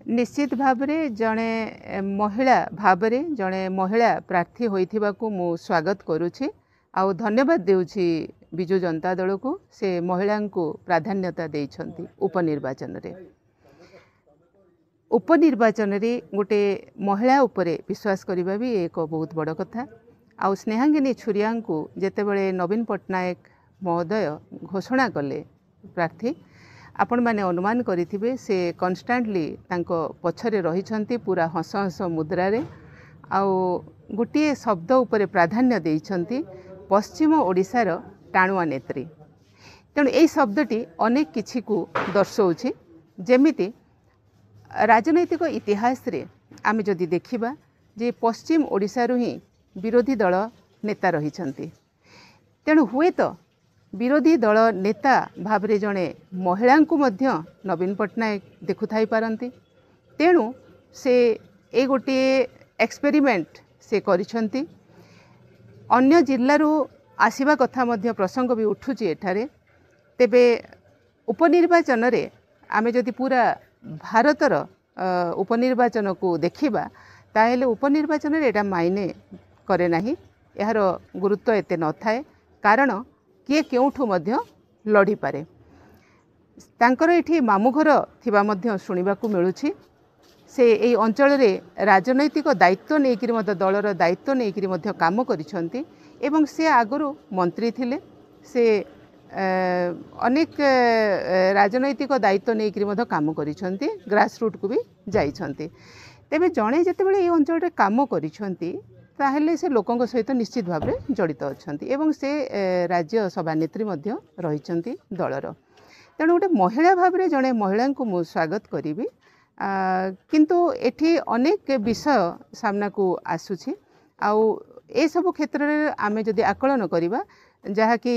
निश्चित भावरे जड़े महिला भावरे जड़े महिला प्रार्थी होइथिबा को मु स्वागत करुछि आउ धन्यवाद देउछि बिजु जनता दल को से महिला को प्राधान्यता देइछंती उपनिर्वाचन रे। उपनिर्वाचन रे गोटे महिला उपरे विश्वास करिबा भी एक बहुत बड़ कथा। आउ स्नेहांगिनी छुरिया को जेतेबेले नवीन पट्टनायक महोदय घोषणा कले प्रार्थी आपण माने अनुमान करिथिबे से कन्स्टांटली तांको पछरे रहिछंती पूरा हस हस मुद्रा रे आउ गोटे शब्द उपरे प्राधान्य देइछंती पश्चिम ओडिशार टाणुआ नेत्री। तेणु एई शब्दटी अनेक किछि को दर्शाउछि जेमिति राजनैतिक इतिहास रे आमे जदि देखिबा जे पश्चिम ओडिशारु ही विरोधी दल नेता रहिछंती। तेणु हुए तो विरोधी दल नेता भावरे जड़े महिला को मध्य नवीन पट्टनायक देखु थाई पारंती। तेणु से ए गोटे एक्सपेरिमेंट से करिछंती। अन्य जिल्लारू आसीबा कथा मध्य प्रसंग भी उठुची एठारे। तेबे उपनिर्वाचन रे आमे जदि पूरा भारतर उपनिर्वाचन को देखिबा ताहेले उपनिर्वाचन रे एटा मायने करे नाही। यार गुरुत्व एते न थाए कारण किए केउठु मध्य लड़ी पारे। तांकर एठी मामुघर थिबा मध्य सुनिबा को मिलुछि। से एई अंचल रे राजनैतिक दायित्व नेकिरि मध्य दलर दायित्व नेकिरि मध्य काम करिसंती एवं से आगरु मंत्री थिले। से अनेक राजनैतिक दायित्व नेकिरि मध्य काम करिसंती ग्रास रूट को भी जाइछंती। तेबे जणे जेतेबेले एई अंचल रे काम करिसंती ताहेले से लोकंक सहित निश्चित भाव में जड़ित अच्छा एवं से राज्य सभानेत्री मध्य रहिछंती दलर। तेणु गोटे महिला भाव में जड़े महिला को मु स्वागत करी किंतु एठी अनेक विषय सामना को आसुछि। आउ ए सब क्षेत्र में आमे जदि आकलन करिबा जहाँकि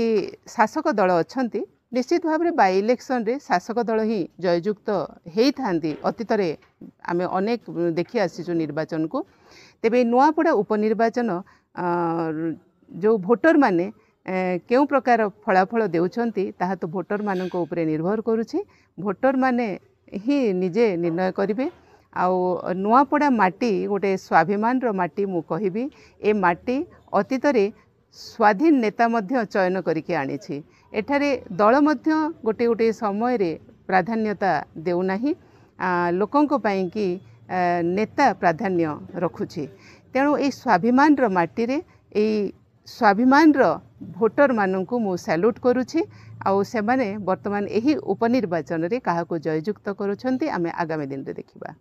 शासक दल अच्छी निश्चित भाव में बाय इलेक्शन रे शासक दल ही जययुक्त होती अतीत रे आमे अनेक देखि आसीचु निर्वाचन को। तेबे नुआपड़ा उपनिर्वाचन जो भोटर माने केउ प्रकार फलाफल देउछंती ताहा तो भोटर मानक उपरे निर्भर करुछि। भोटर माने ही निजे निर्णय करिवे। आउ नुआपड़ा माटी गोटे स्वाभिमान रो माटी मु कहिबी। ए माटी अतीत रे स्वाधीन नेता मध्य चयन करिके आनिछि। एठारे दल मध्य गोटे गोटे समय रे प्राधान्यता देउ नाही लोकंक पई कि नेता प्राधान्य रखुछि। तेणु ए स्वाभिमान रो माटी रे ए स्वाभिमान रो भोटर माननकु मु सैल्यूट करुछि। आउ से माने वर्तमान एही उपनिर्वाचन रे काहाको जययुक्त करूछंती आमे आगामी दिन रे देखिबा।